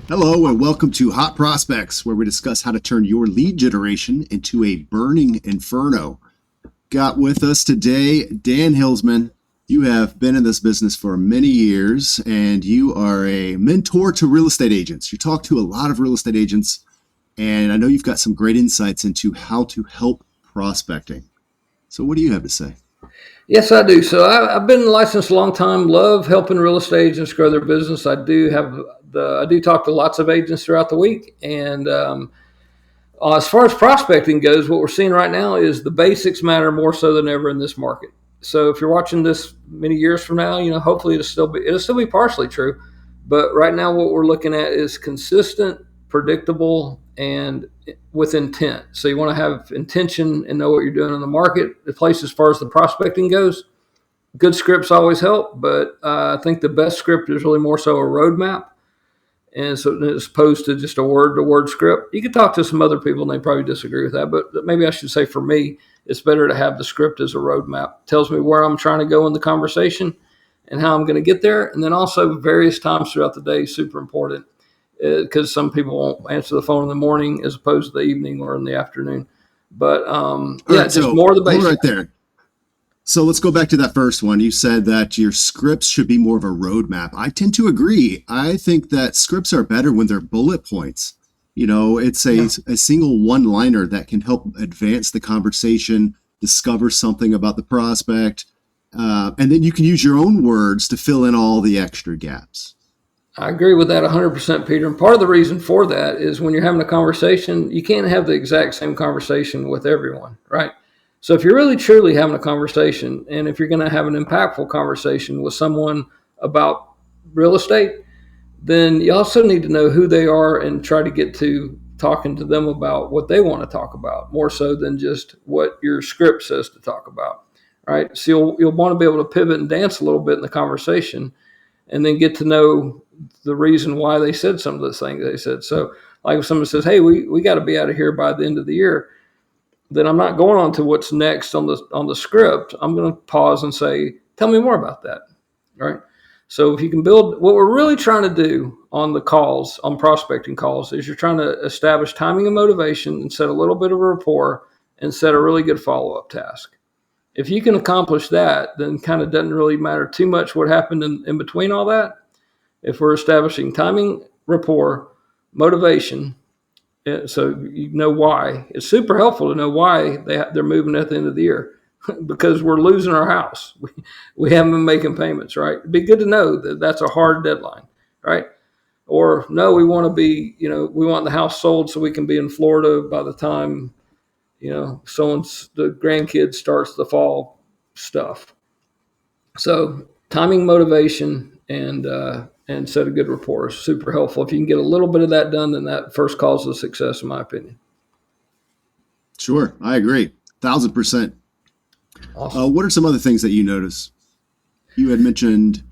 Hello and welcome to Hot Prospects, where we discuss how to turn your lead generation into a burning inferno. Got with us today Dan Hilsman. You have been in this business for many years and you are a mentor to real estate agents. You talk to a lot of real estate agents, and I know you've got some great insights into how to help prospecting. So, what do you have to say? Yes, I do. I've been licensed a long time. Love helping real estate agents grow their business. I do talk to lots of agents throughout the week, and as far as prospecting goes, what we're seeing right now is the basics matter more so than ever in this market. So if you're watching this many years from now, hopefully it'll still be partially true, but right now what we're looking at is consistent, predictable, and with intent. So you want to have intention and know what you're doing in the market. The place as far as the prospecting goes, good scripts always help, but I think the best script is really more so a roadmap. And so, as opposed to just a word to word script, you could talk to some other people and they probably disagree with that. But maybe I should say for me, it's better to have the script as a roadmap. It tells me where I'm trying to go in the conversation and how I'm going to get there. And then also various times throughout the day is super important because some people won't answer the phone in the morning as opposed to the evening or in the afternoon. But All yeah, right, just so more of the hold basics. right there. So let's go back to that first one. You said that your scripts should be more of a roadmap. I tend to agree. I think that scripts are better when they're bullet points. It's Yeah. a single one liner that can help advance the conversation, discover something about the prospect, and then you can use your own words to fill in all the extra gaps. I agree with that 100%, Peter. And part of the reason for that is when you're having a conversation, you can't have the exact same conversation with everyone, right? So if you're really truly having a conversation, and if you're going to have an impactful conversation with someone about real estate, then you also need to know who they are and try to get to talking to them about what they want to talk about, more so than just what your script says to talk about, right? So you'll want to be able to pivot and dance a little bit in the conversation and then get to know the reason why they said some of the things they said. So, like if someone says, "Hey, we got to be out of here by the end of the year," then I'm not going on to what's next on the script. I'm going to pause and say, "Tell me more about that." Right. So if you can build what we're really trying to do on the calls, on prospecting calls, is you're trying to establish timing and motivation and set a little bit of a rapport and set a really good follow up task. If you can accomplish that, then kind of doesn't really matter too much what happened in between all that. If we're establishing timing, rapport, motivation, so you know why. It's super helpful to know why they're moving at the end of the year because we're losing our house. We haven't been making payments, right? It'd be good to know that that's a hard deadline, right? Or no, we want the house sold so we can be in Florida by the time, the grandkids starts the fall stuff. So timing, motivation, and set a good rapport is super helpful. If you can get a little bit of that done, then that first cause of success, in my opinion. Sure, I agree. 1,000%. Awesome. What are some other things that you notice? You had mentioned,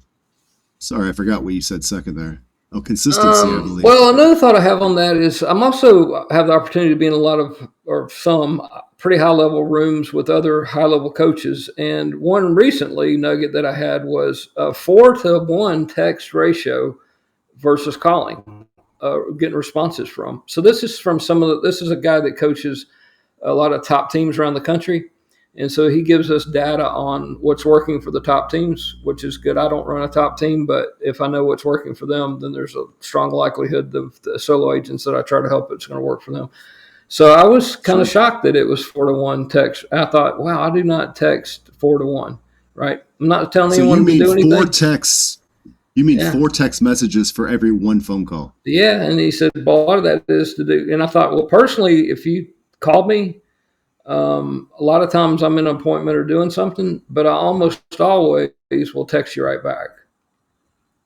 sorry, I forgot what you said second there. Oh, consistency, I believe. Well, another thought I have on that is I'm also have the opportunity to be in a lot of or some pretty high level rooms with other high level coaches. And one recently nugget that I had was a 4-to-1 text ratio versus calling, getting responses from. So this is from this is a guy that coaches a lot of top teams around the country. And so he gives us data on what's working for the top teams, which is good. I don't run a top team, but if I know what's working for them, then there's a strong likelihood of the solo agents that I try to help, it's going to work for them. So I was kind of Sure. shocked that it was 4-to-1 text. I thought, wow, I do not text 4-to-1, right? I'm not telling So you anyone to mean do four anything. texts? You mean Yeah. four text messages for every one phone call? Yeah. And he said, well, a lot of that is to do. And I thought, well, personally, if you called me, a lot of times I'm in an appointment or doing something, but I almost always will text you right back,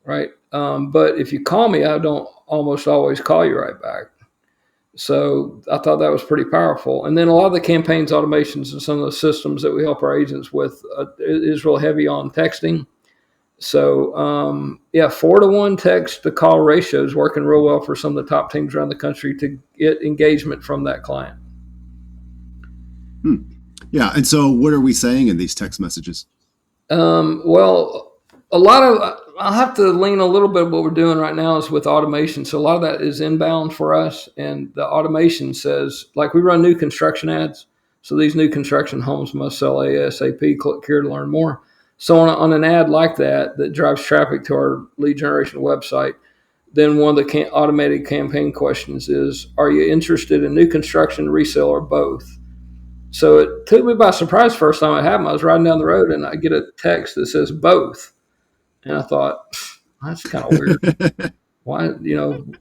right? But if you call me, I don't almost always call you right back. So I thought that was pretty powerful. And then a lot of the campaigns, automations, and some of the systems that we help our agents with is real heavy on texting. So yeah, 4-to-1 text to call ratio is working real well for some of the top teams around the country to get engagement from that client. Hmm. Yeah. And so what are we saying in these text messages? Well, a lot of I'll have to lean a little bit. What we're doing right now is with automation. So a lot of that is inbound for us. And the automation says, like we run new construction ads. So these new construction homes must sell ASAP, click here to learn more. So on an ad like that drives traffic to our lead generation website, then one of the automated campaign questions is, are you interested in new construction, resale, or both? So it took me by surprise first time it happened. I was riding down the road and I get a text that says both. And I thought, that's kind of weird. Why,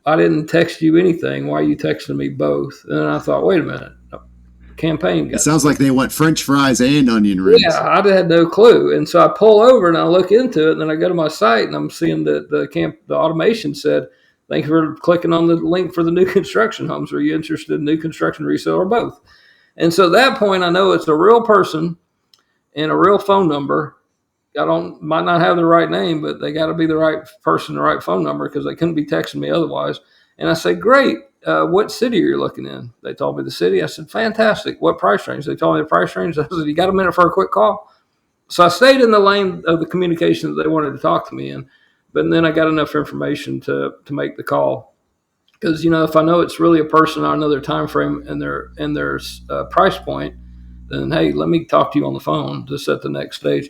I didn't text you anything. Why are you texting me both? And then I thought, wait a minute, campaign It got sounds like they want French fries and onion rings. Yeah, I had no clue. And so I pull over and I look into it, and then I go to my site and I'm seeing that the automation said, thank you for clicking on the link for the new construction homes. Are you interested in new construction, resale, or both? And so at that point, I know it's a real person and a real phone number. Might not have the right name, but they got to be the right person, the right phone number, because they couldn't be texting me otherwise. And I say, great. What city are you looking in? They told me the city. I said, fantastic. What price range? They told me the price range. I said, you got a minute for a quick call? So I stayed in the lane of the communication that they wanted to talk to me in, but then I got enough information to make the call. Because if I know it's really a person, I know their time frame and their price point, then hey, let me talk to you on the phone to set the next stage.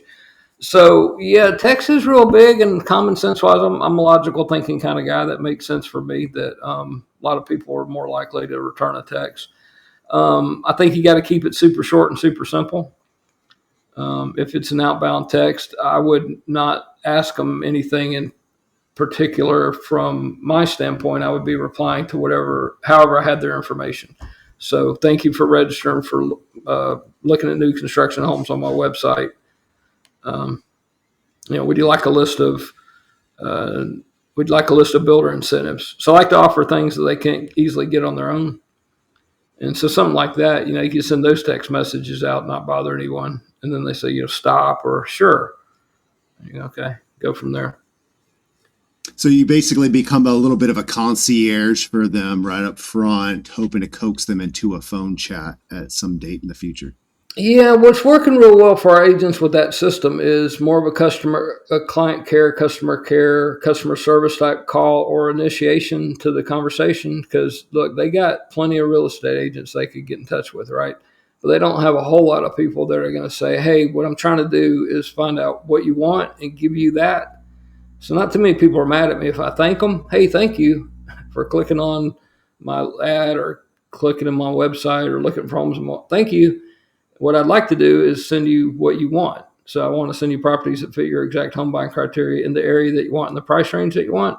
So yeah, text is real big, and common sense wise, I'm a logical thinking kind of guy. That makes sense for me. That a lot of people are more likely to return a text. I think you got to keep it super short and super simple. If it's an outbound text, I would not ask them anything in particular. From my standpoint, I would be replying to however I had their information. So thank you for registering for looking at new construction homes on my website. Would you like a list of builder incentives? So I like to offer things that they can't easily get on their own. And so something like that, you can send those text messages out, not bother anyone. And then they say, stop or sure. Okay, go from there. So you basically become a little bit of a concierge for them right up front, hoping to coax them into a phone chat at some date in the future. Yeah, what's working real well for our agents with that system is more of a client care, customer service type call or initiation to the conversation. Because look, they got plenty of real estate agents they could get in touch with, right? But they don't have a whole lot of people that are going to say, hey, what I'm trying to do is find out what you want and give you that. So not too many people are mad at me if I thank them. Hey, thank you for clicking on my ad or clicking on my website or looking for homes. Thank you. What I'd like to do is send you what you want. So I want to send you properties that fit your exact home buying criteria in the area that you want and the price range that you want.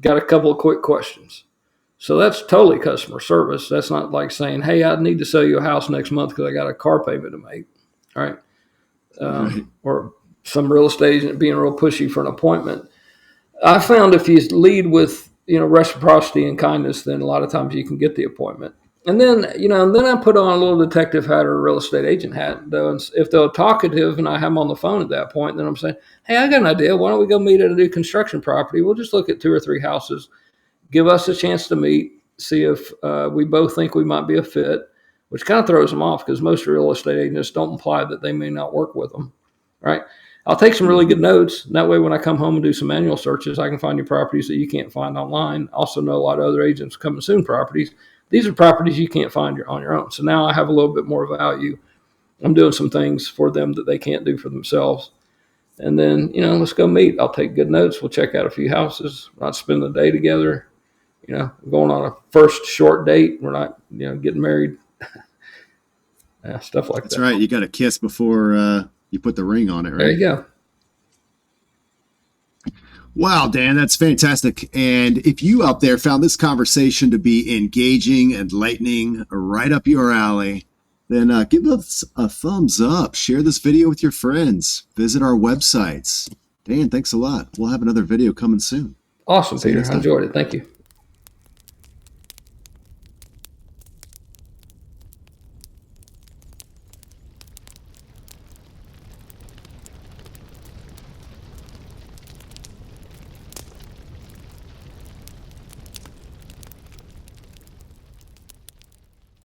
Got a couple of quick questions. So that's totally customer service. That's not like saying, hey, I need to sell you a house next month because I got a car payment to make. All right. Or some real estate agent being real pushy for an appointment. I found if you lead with, reciprocity and kindness, then a lot of times you can get the appointment. And then, then I put on a little detective hat or a real estate agent hat, though. And if they're talkative and I have them on the phone at that point, then I'm saying, hey, I got an idea. Why don't we go meet at a new construction property? We'll just look at 2 or 3 houses, give us a chance to meet, see if we both think we might be a fit, which kind of throws them off because most real estate agents don't imply that they may not work with them, right? I'll take some really good notes. That way, when I come home and do some manual searches, I can find you properties that you can't find online. Also know a lot of other agents coming soon properties. These are properties you can't find on your own. So now I have a little bit more value. I'm doing some things for them that they can't do for themselves. And then, let's go meet. I'll take good notes. We'll check out a few houses. We're not spending the day together. We're going on a first short date. We're not, getting married. Stuff like that. That's right. You got to kiss before you put the ring on it, right? There you go. Wow, Dan, that's fantastic. And if you out there found this conversation to be engaging, enlightening, right up your alley, then give us a thumbs up. Share this video with your friends. Visit our websites. Dan, thanks a lot. We'll have another video coming soon. Awesome, Peter. I enjoyed it. Thank you.